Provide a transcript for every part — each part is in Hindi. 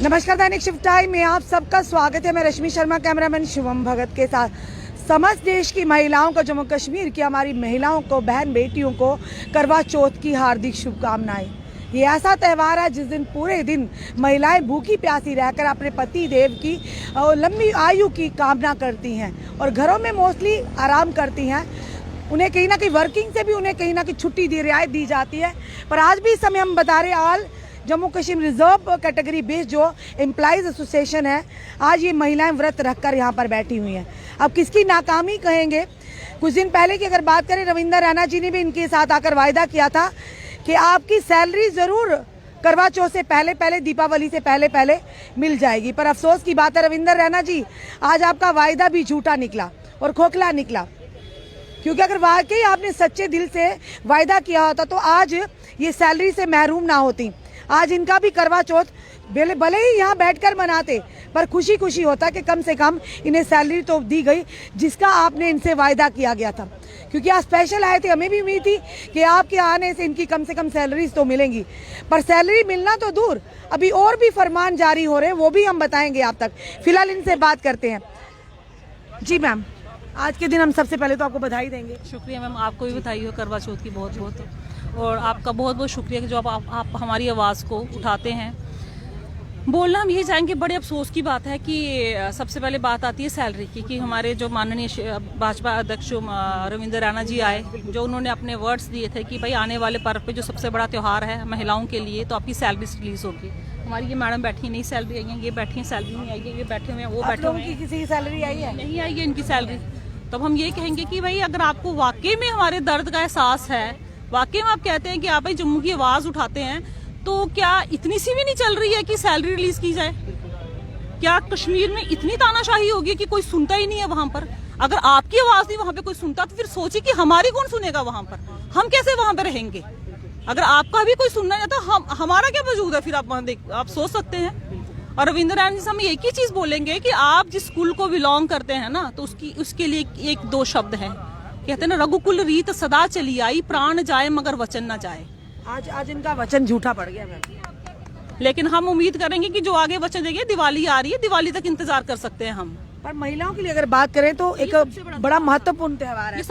नमस्कार, दैनिक शिफ्ट टाइम में आप सबका स्वागत है। मैं रश्मि शर्मा, कैमरामैन शिवम भगत के साथ। समस्त देश की महिलाओं को, जम्मू कश्मीर की हमारी महिलाओं को, बहन बेटियों को करवा चौथ की हार्दिक शुभकामनाएं। ये ऐसा त्यौहार है जिस दिन पूरे दिन महिलाएं भूखी प्यासी रहकर अपने पति देव की लंबी आयु की कामना करती हैं और घरों में मोस्टली आराम करती हैं। उन्हें कहीं ना कहीं वर्किंग से भी उन्हें कहीं ना कहीं छुट्टी दी, रियायत दी जाती है। पर आज भी इस समय हम बता रहे all Jammu Kashmir reserve category based जो एम्प्लॉइज एसोसिएशन है, आज ये महिलाएं व्रत रखकर यहाँ पर बैठी हुई हैं। अब किसकी नाकामी कहेंगे? कुछ दिन पहले की अगर बात करें, रविंदर रैना जी ने भी इनके साथ आकर वायदा किया था कि आपकी सैलरी ज़रूर करवा चौथ से पहले पहले, दीपावली से पहले पहले मिल जाएगी। पर अफसोस की बात है रविंदर रैना जी, आज आपका वायदा भी झूठा निकला और खोखला निकला। क्योंकि अगर वाकई आपने सच्चे दिल से वायदा किया होता तो आज ये सैलरी से महरूम ना होती। आज इनका भी करवा चौथ भले ही यहाँ बैठकर मनाते, पर खुशी खुशी होता कि कम से कम इन्हें सैलरी तो दी गई जिसका आपने इनसे वायदा किया गया था। क्योंकि आज स्पेशल आए थे, हमें भी उम्मीद थी कि आपके आने से इनकी कम से कम सैलरीज तो मिलेंगी। पर सैलरी मिलना तो दूर, अभी और भी फरमान जारी हो रहे हैं, वो भी हम बताएंगे आप तक। फिलहाल इनसे बात करते हैं। जी मैम, आज के दिन हम सबसे पहले तो आपको बधाई देंगे। शुक्रिया मैम, आपको भी बधाई हो करवा चौथ की बहुत बहुत, और आपका बहुत बहुत शुक्रिया कि जो आप हमारी आवाज़ को उठाते हैं। बोलना हम यही चाहेंगे, बड़े अफसोस की बात है कि सबसे पहले बात आती है सैलरी की, कि हमारे जो माननीय भाजपा अध्यक्ष रविंदर रैना जी आए, जो उन्होंने अपने वर्ड्स दिए थे कि भाई आने वाले पर्व पे जो सबसे बड़ा त्यौहार है महिलाओं के लिए, तो आपकी सैलरी रिलीज होगी। हमारी ये मैडम बैठी नहीं सैलरी आई है, ये बैठी हैं सैलरी नहीं आई है, ये बैठे हुए हैं, वो बैठे हुए हैं, किसी की सैलरी आई है? नहीं आई है इनकी सैलरी। तब हम ये कहेंगे कि भाई अगर आपको वाकई में हमारे दर्द का एहसास है, वाकई में आप कहते हैं कि आप भाई जम्मू की आवाज़ उठाते हैं, तो क्या इतनी सी भी नहीं चल रही है कि सैलरी रिलीज की जाए? क्या कश्मीर में इतनी तानाशाही होगी कि कोई सुनता ही नहीं है वहां पर? अगर आपकी आवाज नहीं वहां पे कोई सुनता, तो फिर सोचिए कि हमारी कौन सुनेगा वहां पर? हम कैसे वहां पे रहेंगे? अगर आपका भी कोई सुनना नहीं तो हमारा क्या वजूद है फिर? आप सोच सकते हैं। और रविंद्र रैना जी से हम एक ही चीज बोलेंगे कि आप जिस स्कूल को बिलोंग करते हैं ना, तो उसके लिए एक दो शब्द है, कहते हैं ना, रघुकुल रीत सदा चली आई, प्राण जाए मगर वचन न जाए। आज इनका वचन झूठा पड़ गया मैम। लेकिन हम उम्मीद करेंगे कि जो आगे वचन देंगे, दिवाली आ रही है, दिवाली तक इंतजार कर सकते हैं हम। पर महिलाओं के लिए अगर बात करें तो एक बड़ा महत्वपूर्ण त्यौहार है। ये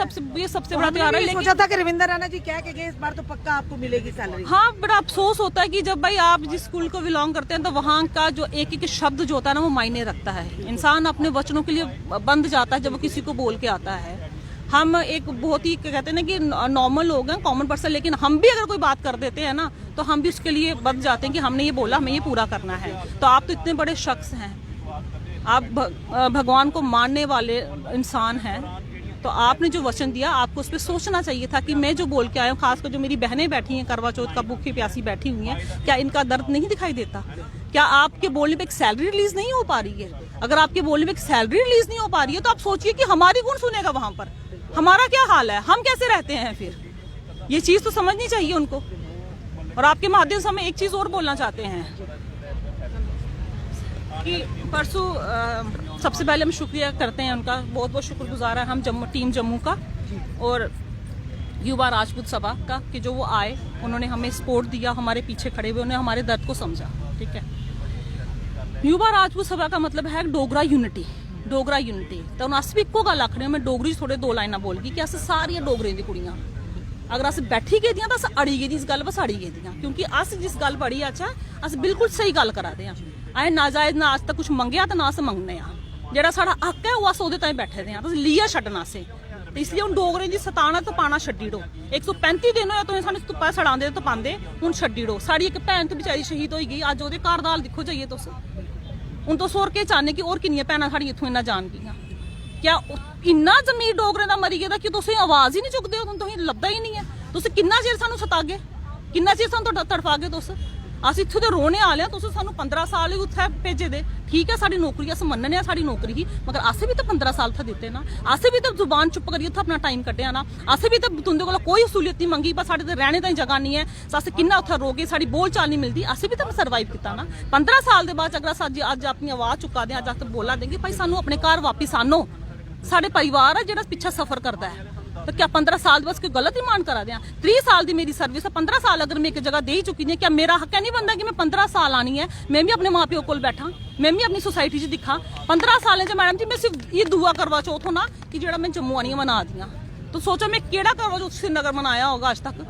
सबसे बड़ा त्यौहार है। सोचा था कि रविंदर रैना जी कह के गए इस बार तो पक्का आपको मिलेगी सैलरी। हाँ, बड़ा अफसोस होता है कि जब भाई आप जिस स्कूल को बिलोंग करते हैं, तो वहाँ का जो एक एक शब्द जो होता है ना, वो मायने रखता है। इंसान अपने वचनों के लिए बंध जाता है जब वो किसी को बोल के आता है। हम एक बहुत ही कहते हैं ना कि नॉर्मल लोग हैं, कॉमन पर्सन, लेकिन हम भी अगर कोई बात कर देते हैं ना, तो हम भी उसके लिए बंध जाते हैं कि हमने ये बोला, हमें ये पूरा करना है। तो आप तो इतने बड़े शख्स हैं, आप भगवान को मानने वाले इंसान हैं, तो आपने जो वचन दिया, आपको उस पर सोचना चाहिए था कि मैं जो बोल के आया हूँ, खासकर जो मेरी बहनें बैठी हैं करवा चौथ का भूखी प्यासी बैठी हुई हैं, क्या इनका दर्द नहीं दिखाई देता? क्या आपके बोलने पे एक सैलरी रिलीज नहीं हो पा रही है? अगर आपके बोलने पे एक सैलरी रिलीज नहीं हो पा रही है, तो आप सोचिए कि हमारी कौन सुनेगा वहां पर? हमारा क्या हाल है? हम कैसे रहते हैं फिर? ये चीज तो समझनी चाहिए उनको। और आपके माध्यम से हम एक चीज और बोलना चाहते हैं कि परसों सबसे पहले हम शुक्रिया करते हैं उनका, बहुत बहुत शुक्रगुजार है हम टीम जम्मू का और युवा राजपूत सभा का, कि जो वो आए, उन्होंने हमें सपोर्ट दिया, हमारे पीछे खड़े हुए, उन्होंने हमारे दर्द को समझा। ठीक है, युवा राजपूत सभा का मतलब है डोगरा यूनिटी। डोगरा यूनिटी तो अस भी इक्को गल आखने, मैं डोगरी थोड़े दो लाइना बोलगी कि अस सारियां डोगरें दी कुड़ियां अगर अस बैठी गेदियां तो अस अड़ी गेदी इस गल पर अड़ी गेदियां, क्योंकि अस जिस गल पढ़ी अच्छा अस बिल्कुल सही गल करा दे। असें नाजायज ना अज तक कुछ मंगया तो ना अस मंगने आ, जेड़ा साढ़ा हक है वो अस ओहदे ताईं बैठे दे आं, लिया छड्डना असें। तो इसलिए हुण डोगरें दी सताना तो पाना छड्डी डो। 135 दिन होया तुसीं सानूं धुप्पा सड़ांदे तो पांदे, हुण छड्डी डो। साड़ी एक भैन तो बेचारी शहीद होई गई, अज ओहदे घर दा हाल दिक्खो जाइए तुस। हुण तुस होर केह् चाहने कि होर किन्नियां भैनां साढ़ियां इत्थों इन्ना जान गियां? क्या इन्ना जमीर डोगरें दा मरी गेदा कि तुसीं आवाज़ ही नहीं चुकदे हो? तुसीं लभदा ही नहीं है। तुस किन्ना चिर सानूं सतागे, किन्ना चिर सानूं तड़फागे? तुस अस इत्थों दे रोने आले हां, तुस सानूं 15 साल ही उत्थे भेजे दे। ठीक है, साडी नौकरी अस मन्नने आं, साडी नौकरी ही, मगर असें भी तो 15 साल उत्थे दित्ते ना। असें भी तो जुबान चुप करियै उत्थे अपना टाइम कड्ढेआ ना। असें भी तो तुंदे कोला कोई सहूलियत नहीं मंगी, पर साढ़े ते रैहने ताईं जगह नहीं है, अस किन्ना उत्थे रोगे, साडी बोल चाल नहीं मिलदी, असें भी तो सरवाइव कीता ना। 15 साल दे बाद अगर अस अज अपनी आवाज़ चुका दे, अज अस बोला देंगे भाई सानूं अपने घर वापस आनो। साढ़े परिवार है जिहड़ा पिछा सफर करता है, तो क्या 15 साल बस कोई गलत रिमांड करा दें? 3 साल दी मेरी सर्विस है, 15 साल अगर मैं एक जगह दे ही चुकी है, क्या मेरा हक नहीं बनता कि मैं 15 साल आनी है, मैं भी अपने माँ प्यो को बैठा, मैं भी अपनी सोसाइटी च दिखा 15 साल च मैडम जी मैं सिर्फ ये दुआ करवा चौथ होना कि जेड़ा मैं जम्मू आनी मना दियां। तो सोचो मैं केड़ा करवा चौथ श्रीनगर मनाया होगा आज तक।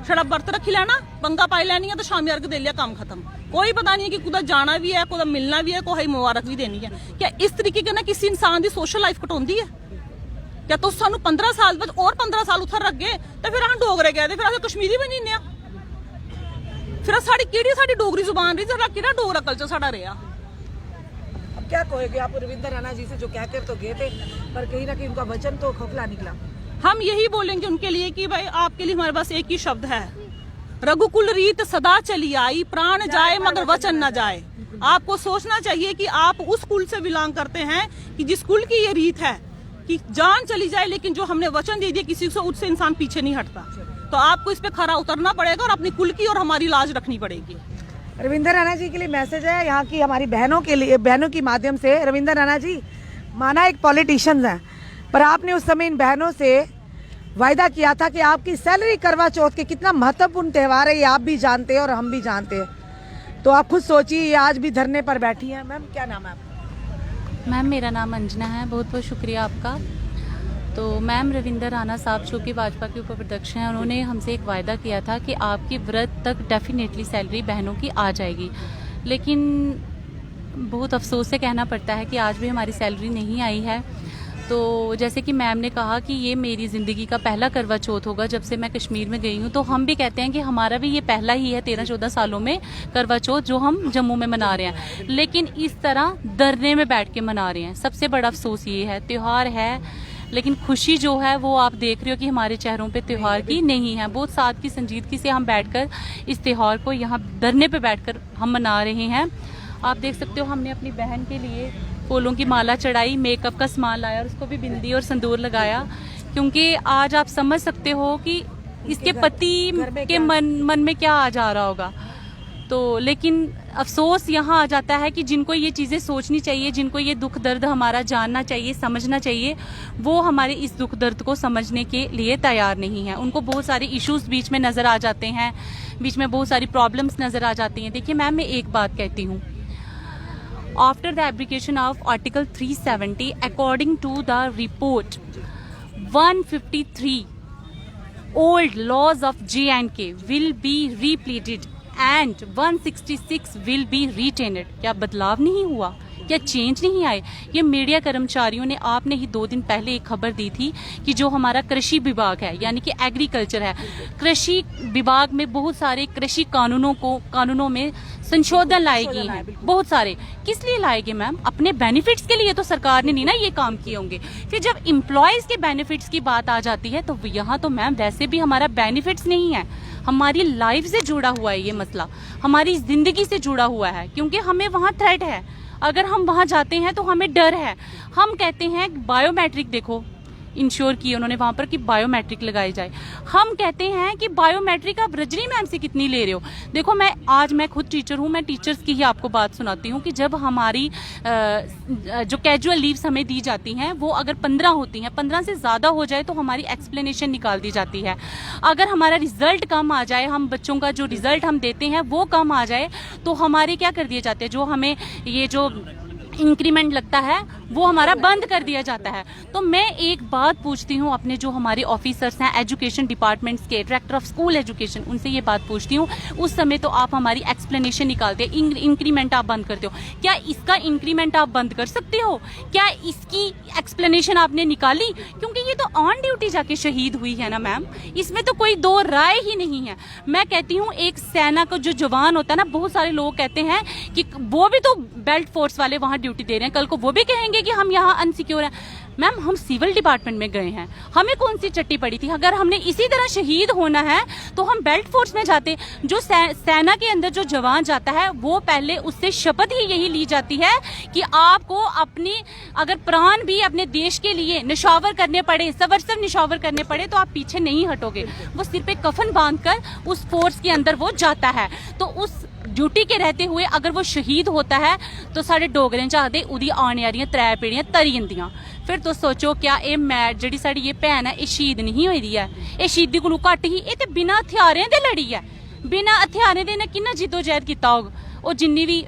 छड़ा बर्त रखी लैना, पंगा पाई लैनी है तो शामी अर्घ दे लिया, काम खत्म। कोई पता नहीं है कि कुदा जाना भी है, कुदा मिलना भी है, कोई मुबारक भी देनी है। क्या इस तरीके के ना किसी इंसान की सोशल लाइफ कटौंदी है? क्या तुस सानू 15 साल बाद और 15 साल उधर रख गए तो फिर अस डोगरे गए फिर अस कश्मीरी बनी ने, फिर साड़ी केड़ी साड़ी डोगरी जुबान रही, साडा केड़ा डोगरा कल्चर साडा रहा। अब क्या कहोगे आप रविंदर राणा जी से, जो कहकर तो गए थे पर कहीं ना कहीं उनका वचन तो खोखला निकला? हम यही बोलेंगे उनके लिए कि भाई आपके लिए हमारे पास एक ही शब्द है, रघुकुल रीत सदा चली आई, प्राण जाए मगर वचन न जाए। आपको सोचना चाहिए कि आप उस कुल से बिलोंग करते हैं कि जिस कुल की ये रीत है कि जान चली जाए लेकिन जो हमने वचन दे दिया किसी से, उससे इंसान पीछे नहीं हटता। तो आपको इस पे खरा उतरना पड़ेगा और अपनी कुल की और हमारी लाज रखनी पड़ेगी। रविंदर राणा जी के लिए मैसेज है यहाँ की हमारी बहनों के लिए, बहनों की माध्यम से। रविंदर राणा जी माना एक पॉलिटिशियंस हैं, पर आपने उस समय इन बहनों से वायदा किया था कि आपकी सैलरी करवा चौथ के कितना महत्वपूर्ण त्यौहार है, ये आप भी जानते हैं और हम भी जानते हैं। तो आप खुद सोचिए, ये आज भी धरने पर बैठी हैं। मैम क्या नाम है आपका? मैम मेरा नाम अंजना है, बहुत बहुत शुक्रिया आपका। तो मैम रविंदर राणा साहब जो कि भाजपा के उपाध्यक्ष हैं, उन्होंने हमसे एक वायदा किया था कि आपकी व्रत तक डेफिनेटली सैलरी बहनों की आ जाएगी, लेकिन बहुत अफसोस से कहना पड़ता है कि आज भी हमारी सैलरी नहीं आई है। तो जैसे कि मैम ने कहा कि ये मेरी ज़िंदगी का पहला करवा चौथ होगा जब से मैं कश्मीर में गई हूँ, तो हम भी कहते हैं कि हमारा भी ये पहला ही है 13-14 सालों में करवा चौथ जो हम जम्मू में मना रहे हैं, लेकिन इस तरह धरने में बैठ के मना रहे हैं। सबसे बड़ा अफसोस ये है, त्यौहार है लेकिन खुशी जो है वो आप देख रहे हो कि हमारे चेहरों पे त्यौहार की नहीं है। बहुत साथ की संजीदगी से हम बैठकर इस त्यौहार को यहाँ धरने पे बैठकर हम मना रहे हैं। आप देख सकते हो हमने अपनी बहन के लिए फूलों की माला चढ़ाई, मेकअप का सामान लाया और उसको भी बिंदी और संदूर लगाया, क्योंकि आज आप समझ सकते हो कि इसके पति के मन में क्या आ जा रहा होगा। तो लेकिन अफसोस यहाँ आ जाता है कि जिनको ये चीज़ें सोचनी चाहिए, जिनको ये दुख दर्द हमारा जानना चाहिए, समझना चाहिए, वो हमारे इस दुख दर्द को समझने के लिए तैयार नहीं है। उनको बहुत सारे इश्यूज बीच में नज़र आ जाते हैं, बीच में बहुत सारी प्रॉब्लम्स नज़र आ जाती हैं। देखिए मैम, मैं एक बात कहती हूँ, after the application of article 370 according to the report 153 old laws of J&K will be repleted and 166 will be retained। क्या बदलाव नहीं हुआ? क्या चेंज नहीं आए? ये मीडिया कर्मचारियों ने, आपने ही 2 दिन पहले एक खबर दी थी कि जो हमारा कृषि विभाग है यानी कि एग्रीकल्चर है, कृषि विभाग में बहुत सारे कृषि कानूनों में संशोधन लाए गए हैं, बहुत सारे। किस लिए लाए गए मैम? अपने बेनिफिट्स के लिए तो सरकार ने नहीं ना ये काम किए होंगे। फिर जब एम्प्लॉयज के बेनिफिट्स की बात आ जाती है तो यहाँ तो मैम वैसे भी हमारा बेनिफिट्स नहीं है, हमारी लाइफ से जुड़ा हुआ है ये मसला, हमारी जिंदगी से जुड़ा हुआ है, क्योंकि हमें वहाँ थ्रेट है। अगर हम वहाँ जाते हैं तो हमें डर है। हम कहते हैं बायोमेट्रिक, देखो इंश्योर किए उन्होंने वहाँ पर कि बायोमेट्रिक लगाई जाए। हम कहते हैं कि बायोमेट्रिक आप रजनी मैम से कितनी ले रहे हो? देखो मैं खुद टीचर हूँ, मैं टीचर्स की ही आपको बात सुनाती हूँ कि जब हमारी जो कैजुअल लीव्स हमें दी जाती हैं वो अगर 15 होती हैं, 15 से ज़्यादा हो जाए तो हमारी एक्सप्लेनेशन निकाल दी जाती है। अगर हमारा रिजल्ट कम आ जाए, हम बच्चों का जो रिजल्ट हम देते हैं वो कम आ जाए, तो हमारे क्या कर दिए जाते हैं, जो हमें ये जो इंक्रीमेंट लगता है वो हमारा बंद कर दिया जाता है। तो मैं एक बात पूछती हूँ अपने जो हमारे ऑफिसर्स हैं एजुकेशन डिपार्टमेंट्स के, डायरेक्टर ऑफ स्कूल एजुकेशन, उनसे ये बात पूछती हूँ, उस समय तो आप हमारी एक्सप्लेनेशन निकालते हैं, इंक्रीमेंट आप बंद करते हो, क्या इसका इंक्रीमेंट आप बंद कर सकते हो? क्या इसकी एक्सप्लेनेशन आपने निकाली? क्योंकि ये तो ऑन ड्यूटी जाके शहीद हुई है ना मैम, इसमें तो कोई दो राय ही नहीं है। मैं कहती हूँ एक सेना का जो जवान होता है ना, बहुत सारे लोग कहते हैं कि वो भी तो बेल्ट फोर्स वाले वहां ड्यूटी दे रहे हैं, कल को वो भी कहेंगे कि हम यहाँ अनसिक्योर हैं। मैम हम सिविल डिपार्टमेंट में गए हैं, हमें कौन सी चट्टी पड़ी थी? अगर हमने इसी तरह शहीद होना है तो हम बेल्ट फोर्स में जाते। जो सेना के अंदर जो जवान जाता है वो पहले उससे शपथ ही यही ली जाती है कि आपको अपनी अगर प्राण भी अपने देश के लिए निशावर करने पड़े, सवरसर निशावर करने पड़े, तो आप पीछे नहीं हटोगे। वो सिर पे कफन बांधकर उस फोर्स के अंदर वो जाता है। तो उस ड्यूटी के रहते हुए अगर वो शहीद होता है तो साढ़े डोगरे चाहते उदी आने आलियां 3 पीढ़ियां तरी जंदियां। फिर तुस सोचो क्या ये मैं जेह्ड़ी साड़ी ये भैन है ये शहीद नहीं होई दी है, ये शहीदी कोलू घट्ट ही, ये ते बिना हथियारें दे लड़ी है, बिना हथियारें दे इन्हें किन्ना जिद्दोजहद कीता होग। और जिन्नी भी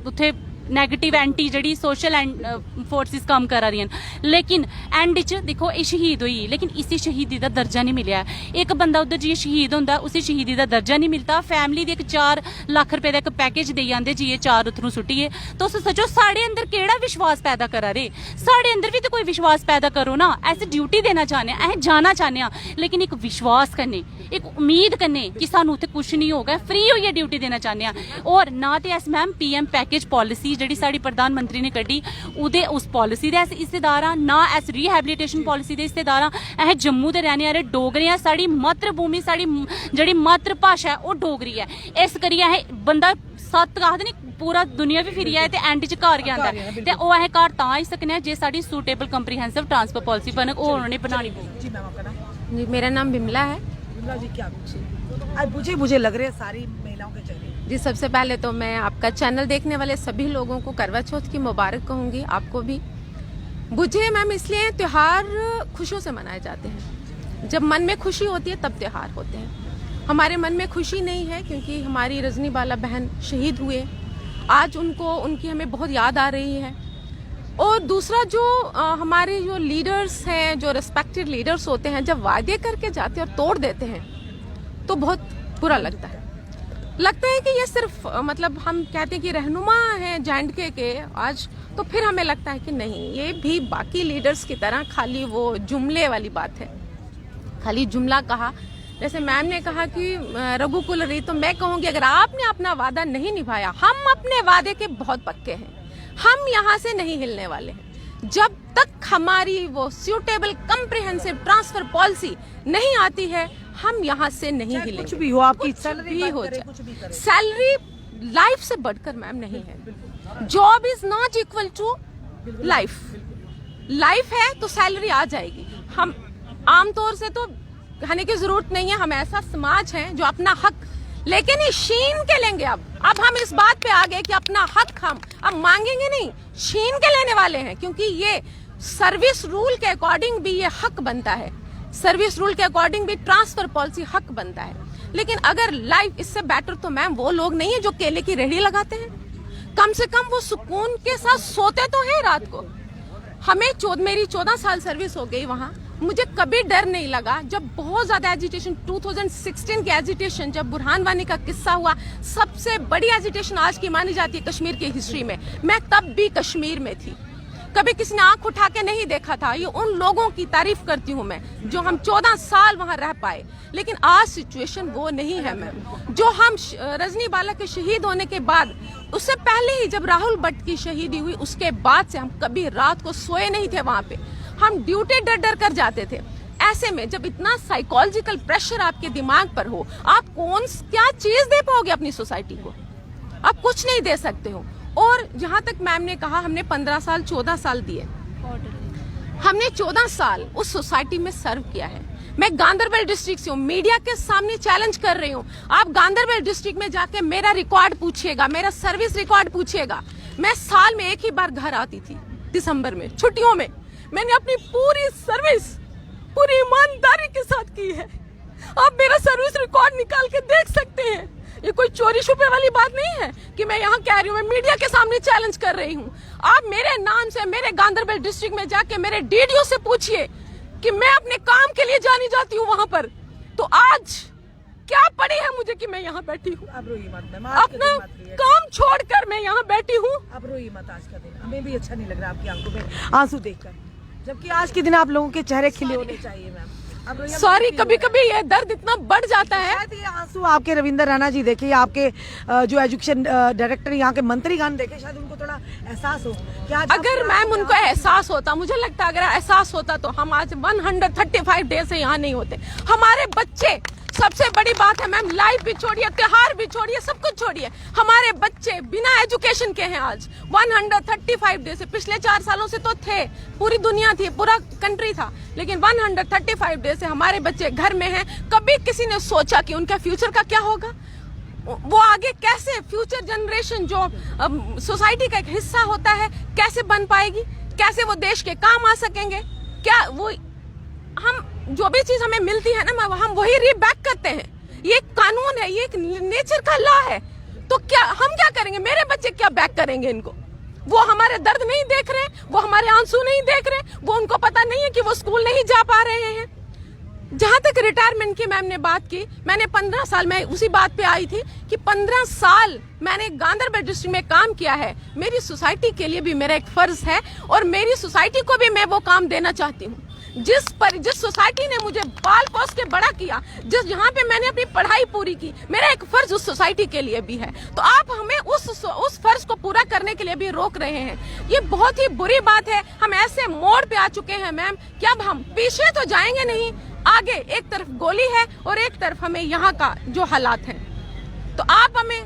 उत्थे नैगेटिव एंटी जेह्ड़ी सोशल फोर्सिस कम्म करा दियां न, लेकिन एंड च दिक्खो ये शहीद होई, लेकिन इसी शहीदी दा दर्जा नहीं मिलेआ। एक बंदा उधर जाइयै शहीद होंदा, उसी शहीदी दा दर्जा नहीं मिलता। फैमिली दे एक 4 लाख रुपए दा एक पैकेज देई आंदे जी, 4 उथरू सुट्टिए। तुस सोचो साढ़े अंदर केड़ा विश्वास पैदा करा दे, साढ़े अंदर भी तो कोई विश्वास पैदा करो ना। ऐसे ड्यूटी देना चाहने, अस जाना चाहने, लेकिन एक विश्वास कन्नै, एक उम्मीद कन्नै कि सानू उत्थे कुछ नहीं होगा, फ्री होइए ड्यूटी देना चाहने। और ना ते अस मैम PM पैकेज पॉलिसी जेह्ड़ी साड़ी प्रधानमंत्री ने कड्डी उदे उस पॉलिसी दे अस हिस्सेदार आं, ना अस रिहैबिलिटेशन पॉलिसी दे हिस्सेदार आं। अस जम्मू दे रहने आह्ले डोगरे आं, साड़ी मातृभूमि, साड़ी जेह्ड़ी मातृभाशा है ओह् डोगरी है। इस करियै अस बंदा सत्त आखदे नहीं पूरा दुनिया भी फिरी आए ते एंड च घर गै आंदा है, ते ओह् अस घर तां आई सकने जे साड़ी सूटेबल कंप्रीहेंसिव ट्रांसफर पॉलिसी बनग, ओह् उन्होंने बनानी पौगी। जी मैम, आपका नाम? जी मेरा नाम बिमला है। बिमला जी, क्या आज मुझे लग रहे हैं सारी महिलाओं के चेहरे। जी सबसे पहले तो मैं आपका चैनल देखने वाले सभी लोगों को करवा चौथ की मुबारक कहूँगी, आपको भी। मुझे मैम इसलिए त्योहार खुशियों से मनाए जाते हैं, जब मन में खुशी होती है तब त्योहार होते हैं। हमारे मन में खुशी नहीं है क्योंकि हमारी रजनी बाला बहन शहीद हुए, आज उनकी हमें बहुत याद आ रही है। और दूसरा जो हमारे जो लीडर्स हैं, जो रिस्पेक्टेड लीडर्स होते हैं, जब वादे करके जाते हैं और तोड़ देते हैं तो बहुत बुरा लगता है कि ये सिर्फ मतलब हम कहते हैं कि रहनुमा हैं J&K के आज, तो फिर हमें लगता है कि नहीं, ये भी बाकी लीडर्स की तरह खाली वो जुमले वाली बात है, खाली जुमला कहा। जैसे मैम ने कहा कि रघुकुल री, तो मैं कहूँगी अगर आपने अपना वादा नहीं निभाया, हम अपने वादे के बहुत पक्के हैं, हम यहाँ से नहीं हिलने वाले हैं। जब तक हमारी वो सूटेबल कंप्रिहेंसिव ट्रांसफर पॉलिसी नहीं आती है, हम यहाँ से नहीं हिलेंगे। कुछ भी हो, आपकी सैलरी भी हो जाए, सैलरी लाइफ से बढ़कर मैम नहीं है। Job is not equal to life, life है तो सैलरी आ जाएगी। हम आमतौर से तो कहने की जरूरत नहीं है, हम ऐसा समाज है जो अपना हक लेकिन ही छीन के लेंगे। अब हम इस बात पे आ गए कि अपना हक हम अब मांगेंगे नहीं, छीन के लेने वाले हैं, क्योंकि ये सर्विस रूल के अकॉर्डिंग भी ये हक बनता है, सर्विस रूल के अकॉर्डिंग भी ट्रांसफर पॉलिसी हक बनता है। लेकिन अगर लाइफ इससे बेटर तो मैम वो लोग नहीं है जो केले की रेहड़ी लगाते हैं, कम से कम वो सुकून के साथ सोते तो हैं रात को। हमें मेरी 14 साल सर्विस हो गई वहां, मुझे कभी डर नहीं लगा। जब बहुत ज्यादा एजिटेशन 2016 की एजिटेशन, जब बुरहान वानी का किस्सा हुआ, सबसे बड़ी एजिटेशन आज की मानी जाती है कश्मीर की हिस्ट्री में, मैं तब भी कश्मीर में थी, कभी किसी ने आंख उठा के नहीं देखा था। ये उन लोगों की तारीफ करती हूँ मैं जो हम 14 साल वहां रह पाए। लेकिन आज सिचुएशन वो नहीं है मैम। जो हम रजनी बाला के शहीद होने के बाद, उससे पहले ही जब राहुल भट्ट की शहीदी हुई, उसके बाद से हम कभी रात को सोए नहीं थे वहां पे, हम ड्यूटी डर डर कर जाते थे। ऐसे में जब इतना साइकोलॉजिकल प्रेशर आपके दिमाग पर हो, आप क्या चीज दे पाओगे अपनी सोसाइटी को? आप कुछ नहीं दे सकते हो। और जहां तक मैम ने कहा हमने 15 साल 14 साल दिए, हमने 14 साल उस सोसाइटी में सर्व किया है। मैं गांधरबल डिस्ट्रिक्ट से हूँ, मीडिया के सामने चैलेंज कर रही हूँ, आप गांधरबल डिस्ट्रिक्ट में जाके मेरा रिकॉर्ड पूछिएगा, मेरा सर्विस रिकॉर्ड पूछिएगा। मैं साल में एक ही बार घर आती थी, दिसंबर में छुट्टियों में। मैंने अपनी पूरी सर्विस पूरी ईमानदारी के साथ की है। आप मेरा सर्विस रिकॉर्ड निकाल के देख सकते हैं। ये कोई चोरी छुपे वाली बात नहीं है कि मैं यहाँ कह रही हूँ, मैं मीडिया के सामने चैलेंज कर रही हूँ। आप मेरे नाम से मेरे गांधरबल डिस्ट्रिक्ट में जाके मेरे DDO से पूछिए कि मैं अपने काम के लिए जानी जाती हूँ वहां पर, तो आज क्या पड़ी है मुझे कि मैं यहाँ बैठी हूँ। अब रोइए मत मैम, अपना काम छोड़कर मैं यहाँ बैठी हूँ। अब रोइए मत, आज का दिन हमें भी अच्छा नहीं लग रहा आपकी आंखों में आंसू देखकर, जबकि आज के दिन आप लोगों के चेहरे खिले होने चाहिए मैम। सॉरी, कभी कभी ये दर्द इतना बढ़ जाता है। शायद ये आंसू आपके रविंद्र राणा जी देखे, आपके जो एजुकेशन डायरेक्टर यहाँ के मंत्रीगण देखे, शायद उनको थोड़ा एहसास हो कि आज अगर मैम उनको एहसास होता, मुझे लगता है अगर एहसास होता तो हम आज 135 डेज से यहाँ नहीं होते। हमारे बच्चे, सबसे बड़ी बात है मैम, लाइफ भी छोड़िए, त्योहार भी छोड़िए, सब कुछ छोड़िए, हमारे बच्चे बिना एजुकेशन के हैं आज 135 डेज से। पिछले 4 सालों से तो थे, पूरी दुनिया थी, पूरा कंट्री था, लेकिन 135 डेज से हमारे बच्चे घर में हैं। कभी किसी ने सोचा कि उनका फ्यूचर का क्या होगा, वो आगे कैसे फ्यूचर जनरेशन जो सोसाइटी का एक हिस्सा होता है कैसे बन पाएगी? कैसे वो देश के काम आ सकेंगे? क्या वो हम जो भी चीज हमें मिलती है ना, हम वही रीबैक करते हैं। ये एक कानून है, ये एक नेचर का लॉ है। तो क्या हम क्या करेंगे? मेरे बच्चे क्या बैक करेंगे इनको? वो हमारे दर्द नहीं देख रहे, वो हमारे आंसू नहीं देख रहे, वो उनको पता नहीं है कि वो स्कूल नहीं जा पा रहे हैं। जहां तक रिटायरमेंट की मैम ने बात की, मैंने 15 साल में उसी बात पे आई थी कि 15 साल मैंने गांधरबल डिस्ट्रिक्ट में काम किया है। मेरी सोसाइटी के लिए भी मेरा एक फर्ज है और मेरी सोसाइटी को भी मैं वो काम देना चाहती हूँ। जिस सोसाइटी ने मुझे पाल पोस के बड़ा किया, जहाँ पे मैंने अपनी पढ़ाई पूरी की, मेरा एक फर्ज उस सोसाइटी के लिए भी है। तो आप हमें उस फर्ज को पूरा करने के लिए भी रोक रहे हैं। ये बहुत ही बुरी बात है। हम ऐसे मोड़ पे आ चुके हैं मैम कि अब हम पीछे तो जाएंगे नहीं, आगे एक तरफ गोली है और एक तरफ हमें यहाँ का जो हालात हैं। तो आप हमें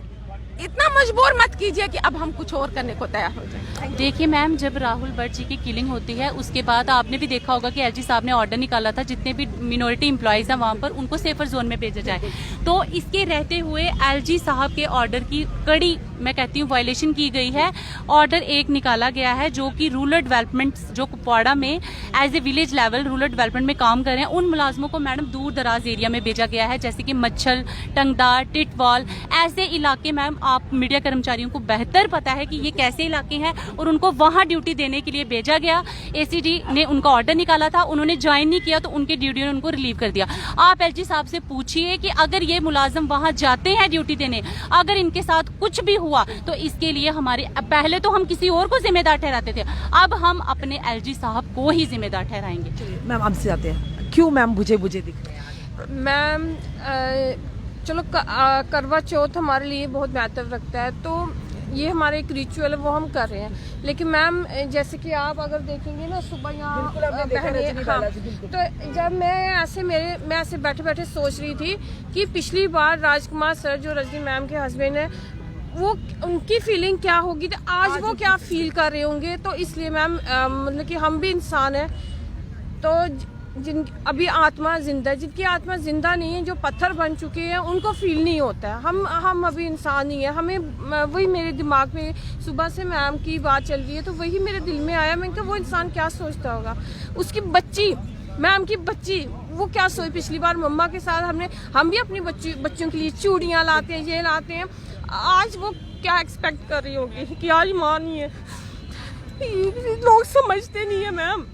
इतना मजबूर मत कीजिए कि अब हम कुछ और करने को तैयार हो जाए। देखिए मैम, जब राहुल भट्ट जी की किलिंग होती है उसके बाद आपने भी देखा होगा कि एलजी साहब ने ऑर्डर निकाला था जितने भी मिनोरिटी एम्प्लॉयज हैं वहां पर उनको सेफर जोन में भेजा जाए। तो इसके रहते हुए एलजी साहब के ऑर्डर की कड़ी, मैं कहती हूँ, वायलेशन की गई है। ऑर्डर 1 निकाला गया है जो कि रूरल डेवलपमेंट, जो कुपवाड़ा में as a village level rural development में काम कर रहे हैं, उन मुलाजमों को मैडम दूर दराज एरिया में भेजा गया है, जैसे कि मच्छल, टंगदार, टिटवाल, ऐसे इलाके। मैम, आप मीडिया कर्मचारियों को बेहतर पता है कि ये कैसे इलाके हैं और उनको वहां ड्यूटी देने के लिए भेजा गया। एसीडी ने उनका ऑर्डर निकाला था, उन्होंने ज्वाइन नहीं किया तो उनके ड्यूटी ने उनको रिलीव कर दिया। आप एलजी साहब से पूछिए कि अगर ये मुलाजिम वहां जाते हैं ड्यूटी देने, अगर इनके साथ कुछ भी हुआ तो इसके लिए हमारे, पहले तो हम किसी और को जिम्मेदार ठहराते थे, अब हम अपने एलजी साहब को ही जिम्मेदार ठहराएंगे। मैम हमसे आते हैं, क्यों मैम बुझे बुझे दिख रहे हैं? मैम चलो करवा चौथ हमारे लिए बहुत महत्व रखता है, तो ये हमारा एक रिचुअल है, वो हम कर रहे हैं। लेकिन मैम जैसे कि आप अगर देखेंगे ना, सुबह यहाँ बहनें, हाँ, तो जब मैं ऐसे बैठे बैठे सोच रही थी कि पिछली बार राजकुमार सर जो रजनी मैम के हस्बैंड है, वो उनकी फीलिंग क्या होगी, तो आज वो क्या फील कर रहे होंगे। तो इसलिए मैम मतलब कि हम भी इंसान हैं, तो जिन अभी आत्मा जिंदा है, जिनकी आत्मा जिंदा नहीं है, जो पत्थर बन चुके हैं, उनको फील नहीं होता है। हम अभी इंसान ही है। हमें वही मेरे दिमाग में सुबह से मैम की बात चल रही है, तो वही मेरे दिल में आया। मैं कहा वो इंसान क्या सोचता होगा, उसकी बच्ची, मैम की बच्ची, वो क्या सोच। पिछली बार मम्मा के साथ हम भी अपनी बच्चों के लिए चूड़ियाँ लाते हैं, ये लाते हैं। आज वो क्या एक्सपेक्ट कर रही होगी कि आज माँ नहीं है। लोग समझते नहीं है मैम,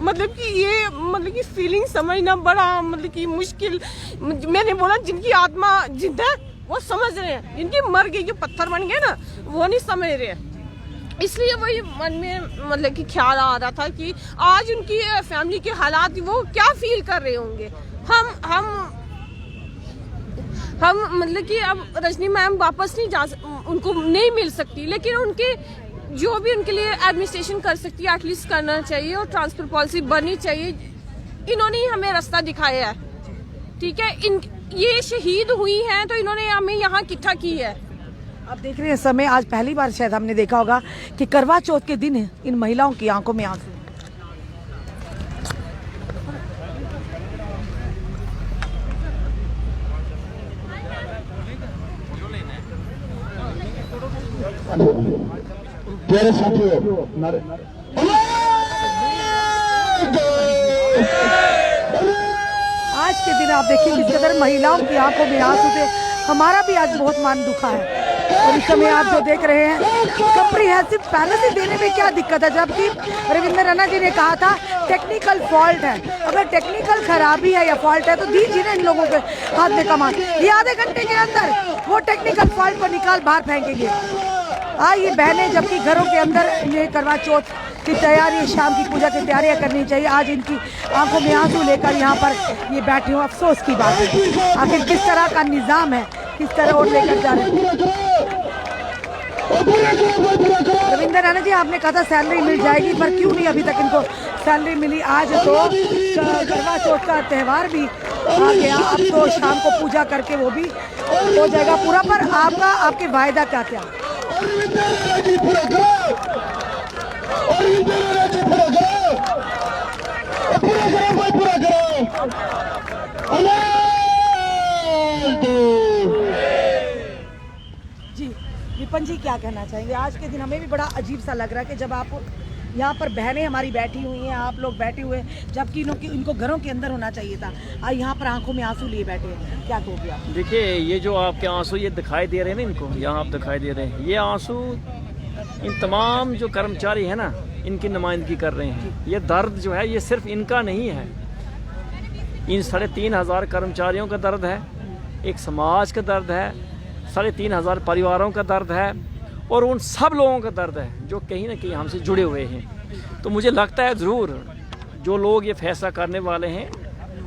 मतलब कि ये मतलब कि फीलिंग समझना बड़ा मतलब कि मुश्किल। मैंने बोला जिनकी आत्मा जिंदा है वो समझ रहे हैं, जिनकी मर गई, जो पत्थर बन गए ना, वो नहीं समझ रहे हैं। इसलिए वही मन में मतलब कि ख्याल आ रहा था कि आज उनकी फैमिली के हालात वो क्या फील कर रहे होंगे। हम मतलब कि अब रजनी मैम वापस उनको नहीं मिल सकती, लेकिन उनके जो भी उनके लिए एडमिनिस्ट्रेशन कर सकती है एटलीस्ट करना चाहिए, और ट्रांसफर पॉलिसी बननी चाहिए। इन्होंने ही हमें रास्ता दिखाया है, ठीक है। ये शहीद हुई हैं तो इन्होंने हमें यहाँ इकट्ठा की है। आप देख रहे हैं समय, आज पहली बार शायद हमने देखा होगा कि करवा चौथ के दिन इन महिलाओं की आंखों में आंसू। प्यारे साथियों, आज के दिन आप देखिए किस कदर महिलाओं की आंखों में आंसू थे। हमारा भी आज बहुत मन दुखा है। और इस समय आप जो देख रहे हैं, कम्प्रिहेंसिव पॉलिसी देने में क्या दिक्कत है, जबकि रविंद्र रैना जी ने कहा था टेक्निकल फॉल्ट है। अगर टेक्निकल खराबी है या फॉल्ट है तो दीजिए ना इन लोगों के हाथ में कमान। ये आधे घंटे के अंदर वो टेक्निकल फॉल्ट को निकाल बाहर फेंकेंगे। ये बहनें जबकि घरों के अंदर ये करवा चौथ की तैयारी, शाम की पूजा की तैयारियां करनी चाहिए, आज इनकी आंखों में आंसू लेकर यहाँ पर ये बैठी हूँ। अफसोस की बात है, आखिर किस तरह का निज़ाम है, किस तरह वोट लेकर जा रहे हैं। रविंद्र रैना जी, आपने कहा था सैलरी मिल जाएगी, पर क्यों नहीं अभी तक इनको सैलरी मिली? आज तो करवा चौथ का त्यौहार भी आ गया, अब तो शाम को पूजा करके वो भी हो जाएगा पूरा। पर आपके वायदा क्या क्या? जी विपिन जी क्या कहना चाहेंगे? आज के दिन हमें भी बड़ा अजीब सा लग रहा है कि जब आप यहाँ पर बहनें हमारी बैठी हुई हैं, आप लोग बैठे हुए हैं, जबकि इनको घरों के अंदर होना चाहिए था। यहाँ पर आंखों में आंसू लिए बैठे हैं, क्या कहोगे आप? देखिए, ये जो आपके आंसू ये दिखाई दे रहे हैं ना, इनको यहाँ आप दिखाई दे रहे हैं, ये आंसू इन तमाम जो कर्मचारी है ना, इनकी नुमाइंदगी कर रहे हैं। ये दर्द जो है ये सिर्फ इनका नहीं है, इन 3,500 कर्मचारियों का दर्द है, एक समाज का दर्द है, 3,500 परिवारों का दर्द है, और उन सब लोगों का दर्द है जो कहीं ना कहीं हमसे जुड़े हुए हैं। तो मुझे लगता है ज़रूर जो लोग ये फैसला करने वाले हैं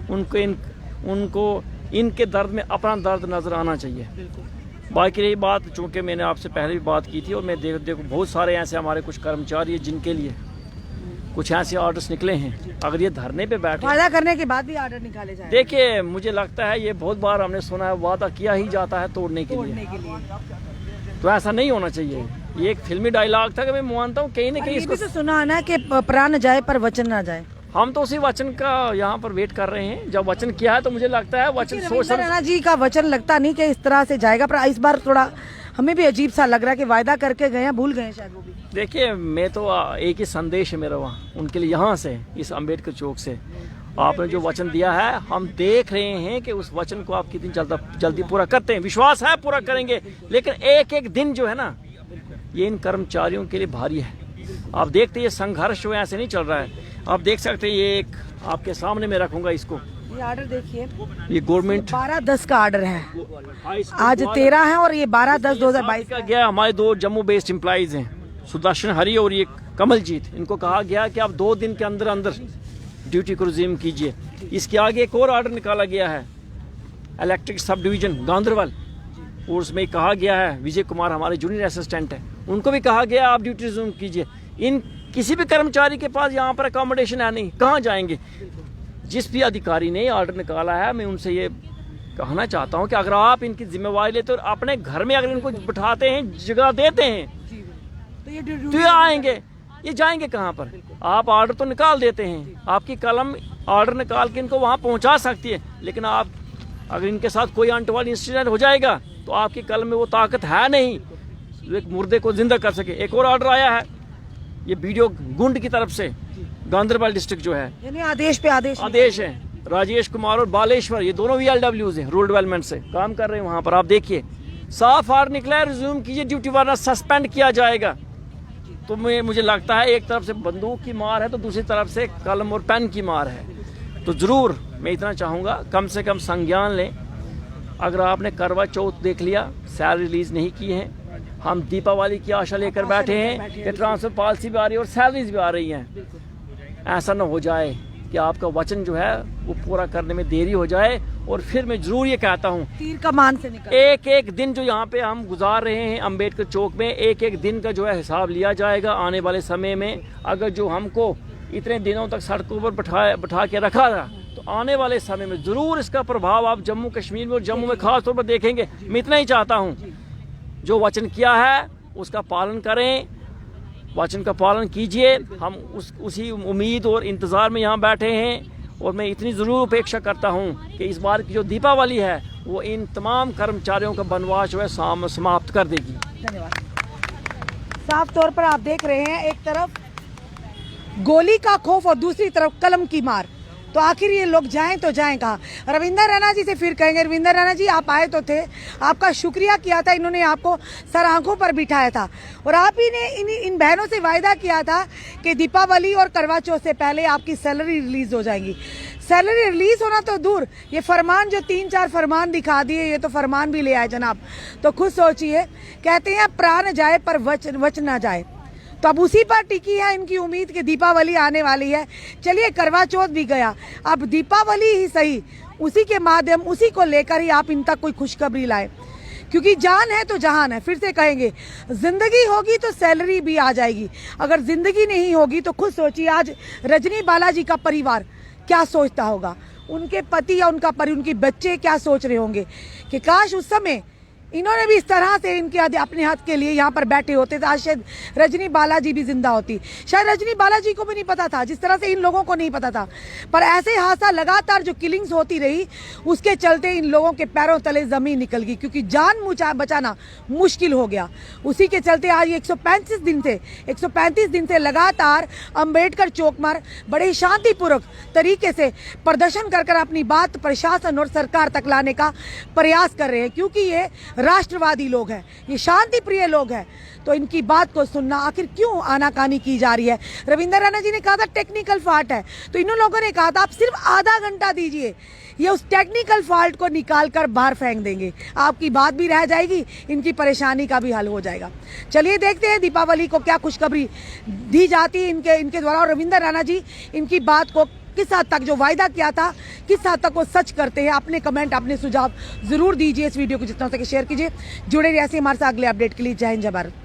उनको इनके दर्द में अपना दर्द नज़र आना चाहिए। बाकी रही बात, चूँकि मैंने आपसे पहले भी बात की थी, और मैं देखो बहुत सारे ऐसे हमारे कुछ कर्मचारी हैं जिनके लिए कुछ ऐसे ऑर्डर्स निकले हैं, अगर ये धरने पे बैठे, वादा करने के बाद भी ऑर्डर निकाले जाए। देखिए मुझे लगता है ये बहुत बार हमने सुना है, वादा किया ही जाता है तोड़ने के लिए, तो ऐसा नहीं होना चाहिए। ये एक फिल्मी डायलॉग था कि मैं मानता हूँ कहीं ना कहीं इसको तो सुना है ना कि प्राण जाए पर वचन ना जाए। हम तो उसी वचन का यहाँ पर वेट कर रहे हैं। जब वचन किया है तो मुझे लगता है वचन सोच समझ। रैना जी का वचन लगता नहीं कि इस तरह से जाएगा, पर इस बार थोड़ा हमें भी अजीब सा लग रहा है कि वायदा करके गए हैं, भूल गए शायद वो भी। देखिए, मैं तो एक ही संदेश है मेरा वहाँ उनके लिए, यहाँ से इस अम्बेडकर चौक से आपने जो वचन दिया है, हम देख रहे हैं कि उस वचन को आप कितनी जल्दी पूरा करते हैं। विश्वास है पूरा करेंगे, लेकिन एक एक दिन जो है ना, ये इन कर्मचारियों के लिए भारी है। आप देखते हैं ये संघर्ष जो है ऐसे नहीं चल रहा है। आप देख सकते हैं, ये एक आपके सामने मैं रखूंगा इसको, ये ऑर्डर देखिए, ये गवर्नमेंट 12/10 का ऑर्डर है, आज 13 है और ये 12/10/2022 का गया। हमारे 2 जम्मू बेस्ड एम्प्लॉइज हैं, सुदर्शन हरी और ये कमलजीत, इनको कहा गया कि आप 2 दिन के अंदर अंदर ड्यूटी को रिज्यूम कीजिए। इसके आगे एक और ऑर्डर निकाला गया है इलेक्ट्रिक सब डिवीजन गांधरबल, और उसमें कहा गया है, विजय कुमार हमारे जूनियर असिस्टेंट हैं, उनको भी कहा गया आप ड्यूटी रिज्यूम कीजिए। इन किसी भी कर्मचारी के पास यहाँ पर अकोमोडेशन है नहीं, कहाँ जाएंगे? जिस भी अधिकारी ने ऑर्डर निकाला है, मैं उनसे ये कहना चाहता हूँ कि अगर आप इनकी जिम्मेवारी लेते और अपने घर में अगर इनको बिठाते हैं, जगह देते हैं, तो ये आएंगे, ये जाएंगे कहाँ पर? आप ऑर्डर तो निकाल देते हैं, आपकी कलम ऑर्डर निकाल के इनको वहाँ पहुँचा सकती है, लेकिन आप अगर इनके साथ कोई अनटोवर्ड इंसिडेंट हो जाएगा तो आपकी कलम में वो ताकत है नहीं जो एक मुर्दे को जिंदा कर सके। एक और ऑर्डर आया है, ये वीडियो गुंड की तरफ से, गांधरबल डिस्ट्रिक्ट जो है, यानी आदेश पे आदेश है। राजेश कुमार और बालेश्वर, ये दोनों VLWs हैं, रूरल डेवलपमेंट से काम कर रहे हैं वहाँ पर। आप देखिए साफ ऑर्डर निकला है, रिज्यूम कीजिए ड्यूटी, वरना सस्पेंड किया जाएगा। तो मुझे लगता है एक तरफ से बंदूक की मार है तो दूसरी तरफ से कलम और पेन की मार है। तो ज़रूर मैं इतना चाहूँगा, कम से कम संज्ञान लें। अगर आपने करवा चौथ देख लिया, सैलरी रिलीज़ नहीं की है, हम दीपावली की आशा लेकर बैठे हैं कि ट्रांसफर पॉलिसी भी आ रही है और सैलरीज भी आ रही हैं। ऐसा ना हो जाए कि आपका वचन जो है वो पूरा करने में देरी हो जाए। और फिर मैं जरूर ये कहता हूँ, तीर कमान से निकल, एक एक दिन जो यहाँ पे हम गुजार रहे हैं अम्बेडकर चौक में, एक एक दिन का जो है हिसाब लिया जाएगा आने वाले समय में। अगर जो हमको इतने दिनों तक सड़कों पर बैठा के रखा था, तो आने वाले समय में जरूर इसका प्रभाव आप जम्मू कश्मीर में और जम्मू में खास तौर पर देखेंगे। मैं इतना ही चाहता हूँ, जो वचन किया है उसका पालन करें, वचन का पालन कीजिए। हम उसी उम्मीद और इंतज़ार में यहाँ बैठे हैं। और मैं इतनी ज़रूर अपेक्षा करता हूँ कि इस बार की जो दीपावली है वो इन तमाम कर्मचारियों का बनवास जो है समाप्त कर देगी। धन्यवाद। साफ तौर पर आप देख रहे हैं, एक तरफ गोली का खौफ और दूसरी तरफ कलम की मार। तो आखिर ये लोग जाएं तो जाएं कहाँ? रविंदर रैना जी से फिर कहेंगे। रविंदर रैना जी, आप आए तो थे, आपका शुक्रिया किया था, इन्होंने आपको सर आंखों पर बिठाया था और आप ही ने इन बहनों से वायदा किया था कि दीपावली और करवा चौथ से पहले आपकी सैलरी रिलीज हो जाएगी। सैलरी रिलीज होना तो दूर, ये फरमान जो 3-4 फरमान दिखा दिए, ये तो फरमान भी ले आए जनाब। तो खुद सोचिए, कहते हैं प्राण जाए पर वचन ना जाए। तो अब उसी पर टिकी है इनकी उम्मीद कि दीपावली आने वाली है। चलिए, करवा चौथ भी गया, अब दीपावली ही सही, उसी के माध्यम, उसी को लेकर ही आप इन तक कोई खुशखबरी लाए, क्योंकि जान है तो जहान है। फिर से कहेंगे, जिंदगी होगी तो सैलरी भी आ जाएगी, अगर जिंदगी नहीं होगी तो खुद सोचिए आज रजनी बालाजी का परिवार क्या सोचता होगा, उनके पति या उनके बच्चे क्या सोच रहे होंगे कि काश उस समय इन्होंने भी इस तरह से इनके अपने हाथ के लिए यहाँ पर बैठे होते थे, आज शायद रजनी बालाजी भी जिंदा होती। शायद रजनी बालाजी को भी नहीं पता था, जिस तरह से इन लोगों को नहीं पता था। पर ऐसे हादसा लगातार जो किलिंग्स होती रही, उसके चलते इन लोगों के पैरों तले जमीन निकल गई, क्योंकि जान बचाना मुश्किल हो गया। उसी के चलते आज 135 दिन से लगातार अंबेडकर चौक पर बड़े शांतिपूर्वक तरीके से प्रदर्शन कर अपनी बात प्रशासन और सरकार तक लाने का प्रयास कर रहे हैं, क्योंकि ये राष्ट्रवादी लोग हैं, ये शांति प्रिय लोग हैं। तो इनकी बात को सुनना, आखिर क्यों आनाकानी की जा रही है। रविंद्र राणा जी ने कहा था टेक्निकल फॉल्ट है, तो इन लोगों ने कहा था आप सिर्फ आधा घंटा दीजिए, ये उस टेक्निकल फॉल्ट को निकाल कर बाहर फेंक देंगे, आपकी बात भी रह जाएगी, इनकी परेशानी का भी हल हो जाएगा। चलिए देखते हैं दीपावली को क्या खुशखबरी दी जाती है इनके द्वारा, और रविंद्र राणा जी इनकी बात को किस हद तक, जो वायदा किया था, किस हद तक वो सच करते हैं। अपने कमेंट, अपने सुझाव जरूर दीजिए। इस वीडियो को जितना हो सके शेयर कीजिए। जुड़े रहिए हमारे साथ अगले अपडेट के लिए। जय हिंद, जय भारत।